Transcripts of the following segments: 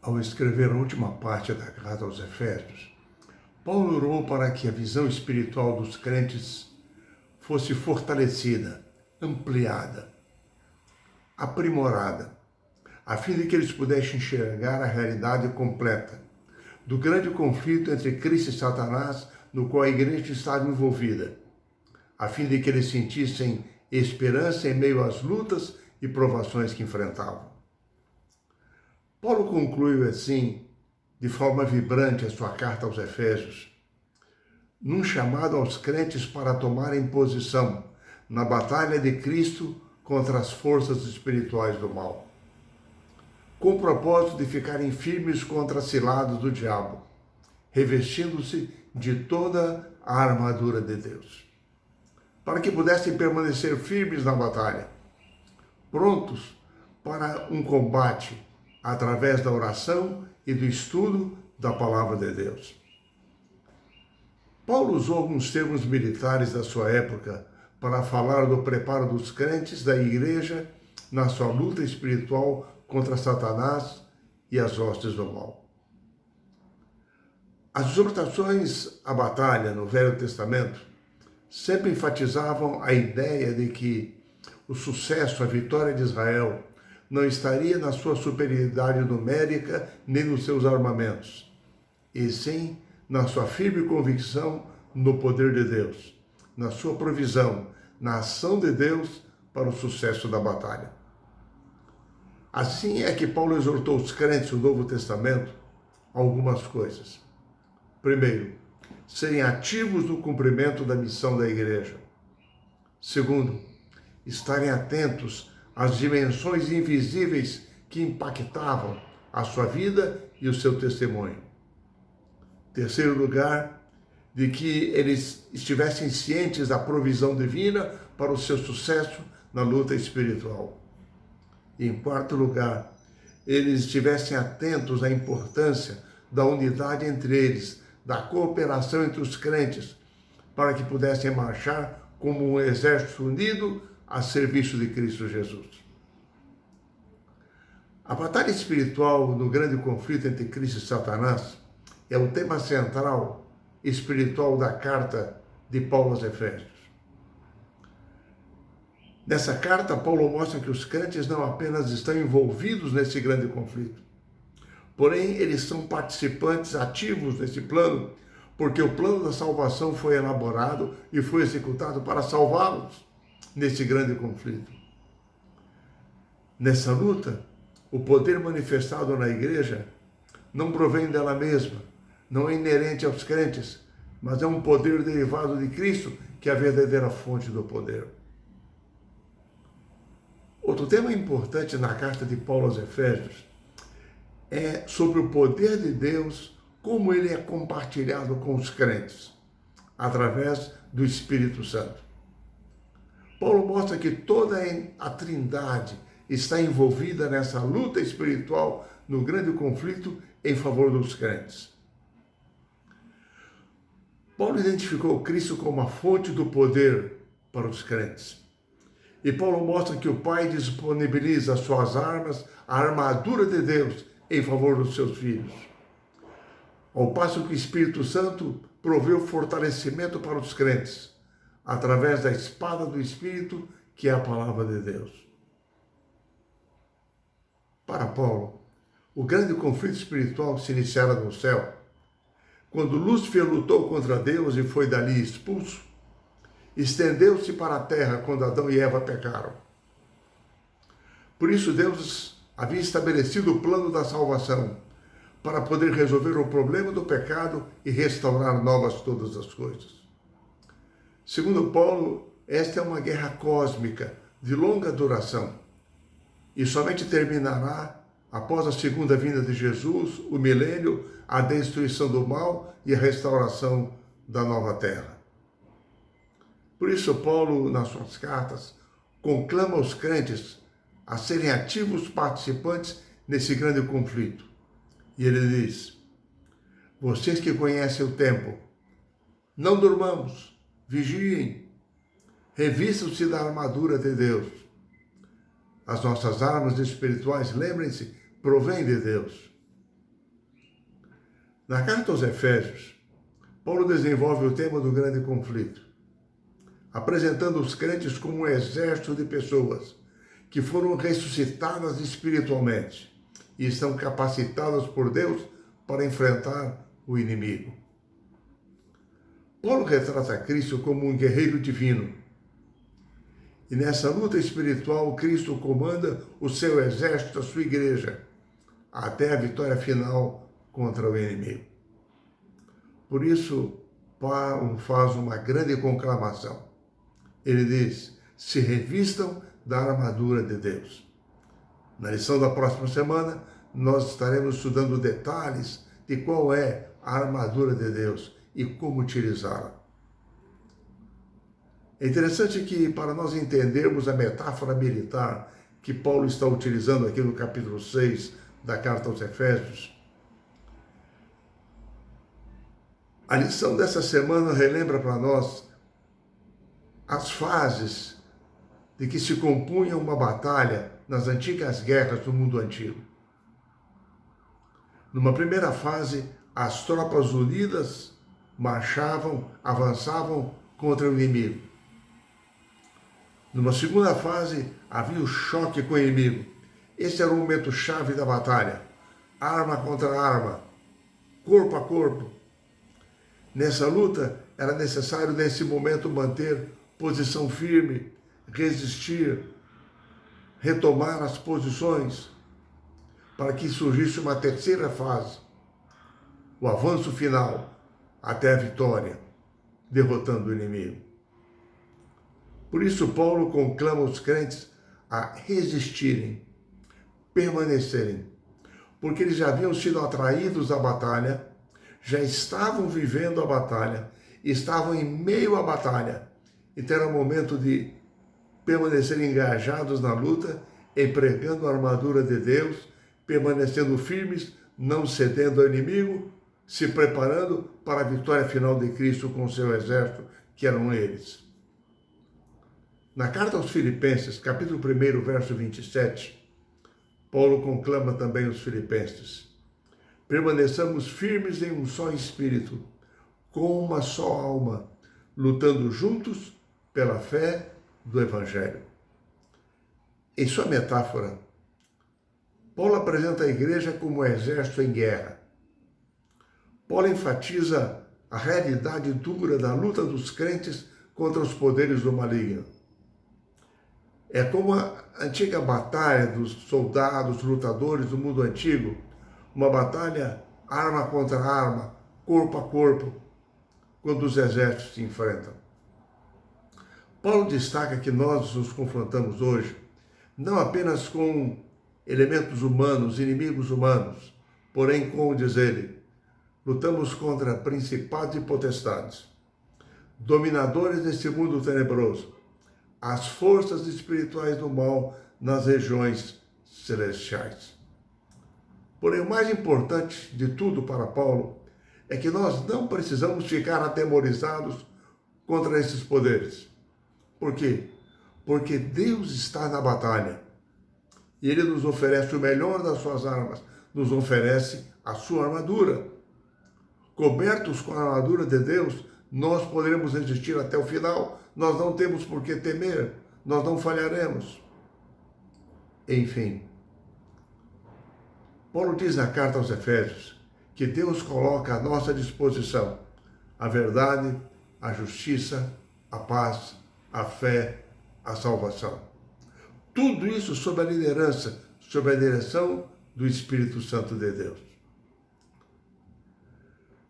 Ao escrever a última parte da carta aos Efésios, Paulo orou para que a visão espiritual dos crentes fosse fortalecida, ampliada, aprimorada, a fim de que eles pudessem enxergar a realidade completa do grande conflito entre Cristo e Satanás, no qual a igreja estava envolvida, a fim de que eles sentissem esperança em meio às lutas e provações que enfrentavam. Paulo concluiu assim, de forma vibrante, a sua carta aos Efésios, num chamado aos crentes para tomarem posição na batalha de Cristo contra as forças espirituais do mal, com o propósito de ficarem firmes contra as ciladas do diabo, revestindo-se de toda a armadura de Deus, para que pudessem permanecer firmes na batalha, prontos para um combate através da oração e do estudo da palavra de Deus. Paulo usou alguns termos militares da sua época para falar do preparo dos crentes da igreja na sua luta espiritual contra Satanás e as hostes do mal. As exortações à batalha no Velho Testamento sempre enfatizavam a ideia de que o sucesso, a vitória de Israel, não estaria na sua superioridade numérica nem nos seus armamentos, e sim na sua firme convicção no poder de Deus, na sua provisão, na ação de Deus para o sucesso da batalha. Assim é que Paulo exortou os crentes do Novo Testamento a algumas coisas. Primeiro, serem ativos no cumprimento da missão da igreja. Segundo, estarem atentos às dimensões invisíveis que impactavam a sua vida e o seu testemunho. Terceiro lugar, de que eles estivessem cientes da provisão divina para o seu sucesso na luta espiritual. E em quarto lugar, eles estivessem atentos à importância da unidade entre eles, da cooperação entre os crentes, para que pudessem marchar como um exército unido a serviço de Cristo Jesus. A batalha espiritual no grande conflito entre Cristo e Satanás é o tema central espiritual da carta de Paulo aos Efésios. Nessa carta, Paulo mostra que os crentes não apenas estão envolvidos nesse grande conflito, porém eles são participantes ativos nesse plano, porque o plano da salvação foi elaborado e foi executado para salvá-los nesse grande conflito. Nessa luta, o poder manifestado na igreja não provém dela mesma, não é inerente aos crentes, mas é um poder derivado de Cristo, que é a verdadeira fonte do poder. Outro tema importante na carta de Paulo aos Efésios é sobre o poder de Deus, como ele é compartilhado com os crentes, através do Espírito Santo. Paulo mostra que toda a Trindade está envolvida nessa luta espiritual, no grande conflito em favor dos crentes. Paulo identificou Cristo como a fonte do poder para os crentes. E Paulo mostra que o Pai disponibiliza as suas armas, a armadura de Deus, em favor dos seus filhos. Ao passo que o Espírito Santo proveu fortalecimento para os crentes, através da espada do Espírito, que é a palavra de Deus. Para Paulo, o grande conflito espiritual se iniciara no céu, quando Lúcifer lutou contra Deus e foi dali expulso, estendeu-se para a terra quando Adão e Eva pecaram. Por isso Deus havia estabelecido o plano da salvação, para poder resolver o problema do pecado e restaurar novas todas as coisas. Segundo Paulo, esta é uma guerra cósmica de longa duração e somente terminará após a segunda vinda de Jesus, o milênio, a destruição do mal e a restauração da nova terra. Por isso, Paulo, nas suas cartas, conclama os crentes a serem ativos participantes nesse grande conflito. E ele diz: vocês que conhecem o tempo, não durmamos, vigiem, revistam-se da armadura de Deus. As nossas armas espirituais, lembrem-se, provêm de Deus. Na carta aos Efésios, Paulo desenvolve o tema do grande conflito, apresentando os crentes como um exército de pessoas que foram ressuscitadas espiritualmente e estão capacitadas por Deus para enfrentar o inimigo. Paulo retrata Cristo como um guerreiro divino. E nessa luta espiritual, Cristo comanda o seu exército, a sua igreja, até a vitória final contra o inimigo. Por isso, Paulo faz uma grande conclamação. Ele diz: se revistam da armadura de Deus. Na lição da próxima semana, nós estaremos estudando detalhes de qual é a armadura de Deus e como utilizá-la. É interessante que, para nós entendermos a metáfora militar que Paulo está utilizando aqui no capítulo 6 da carta aos Efésios, a lição dessa semana relembra para nós as fases de que se compunha uma batalha nas antigas guerras do mundo antigo. Numa primeira fase, as tropas unidas marchavam, avançavam contra o inimigo. Numa segunda fase, havia o choque com o inimigo. Esse era o momento chave da batalha. Arma contra arma, corpo a corpo. Nessa luta, era necessário, nesse momento, manter posição firme, resistir, retomar as posições, para que surgisse uma terceira fase, o avanço final, até a vitória, derrotando o inimigo. Por isso, Paulo conclama os crentes a resistirem, permanecerem, porque eles já haviam sido atraídos à batalha, já estavam vivendo a batalha, estavam em meio à batalha. Então era o momento de permanecer engajados na luta, empregando a armadura de Deus, permanecendo firmes, não cedendo ao inimigo, se preparando para a vitória final de Cristo com o seu exército, que eram eles. Na carta aos Filipenses, capítulo 1, verso 27, Paulo conclama também os filipenses: permaneçamos firmes em um só espírito, com uma só alma, lutando juntos pela fé do Evangelho. Em sua metáfora, Paulo apresenta a igreja como um exército em guerra. Paulo enfatiza a realidade dura da luta dos crentes contra os poderes do maligno. É como a antiga batalha dos soldados, lutadores do mundo antigo, uma batalha arma contra arma, corpo a corpo, quando os exércitos se enfrentam. Paulo destaca que nós nos confrontamos hoje não apenas com elementos humanos, inimigos humanos, porém, como diz ele, lutamos contra principados e potestades, dominadores desse mundo tenebroso, as forças espirituais do mal nas regiões celestiais. Porém, o mais importante de tudo para Paulo é que nós não precisamos ficar atemorizados contra esses poderes. Por quê? Porque Deus está na batalha e Ele nos oferece o melhor das suas armas, nos oferece a sua armadura. Cobertos com a armadura de Deus, nós poderemos resistir até o final, nós não temos por que temer, nós não falharemos. Enfim, Paulo diz na carta aos Efésios que Deus coloca à nossa disposição a verdade, a justiça, a paz, a fé, a salvação. Tudo isso sob a liderança, sob a direção do Espírito Santo de Deus.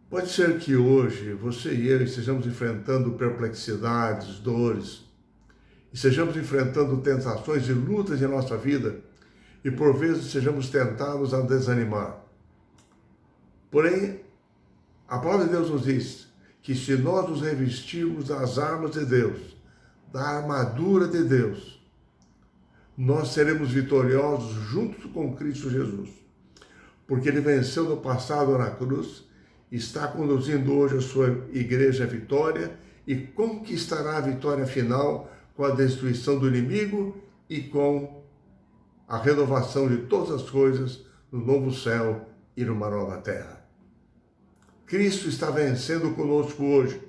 Pode ser que hoje você e eu estejamos enfrentando perplexidades, dores, estejamos enfrentando tentações e lutas em nossa vida e por vezes sejamos tentados a desanimar. Porém, a palavra de Deus nos diz que se nós nos revestirmos das armas de Deus, da armadura de Deus, nós seremos vitoriosos junto com Cristo Jesus, porque Ele venceu no passado na cruz, está conduzindo hoje a sua igreja à vitória e conquistará a vitória final com a destruição do inimigo e com a renovação de todas as coisas no novo céu e numa nova terra. Cristo está vencendo conosco hoje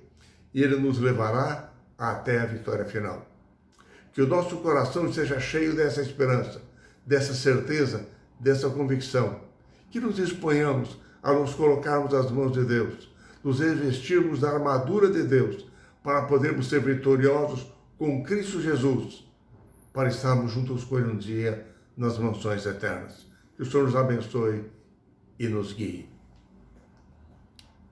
e Ele nos levará até a vitória final. Que o nosso coração esteja cheio dessa esperança, dessa certeza, dessa convicção. Que nos disponhamos a nos colocarmos nas mãos de Deus, nos revestirmos da armadura de Deus, para podermos ser vitoriosos com Cristo Jesus, para estarmos juntos com Ele um dia nas mansões eternas. Que o Senhor nos abençoe e nos guie.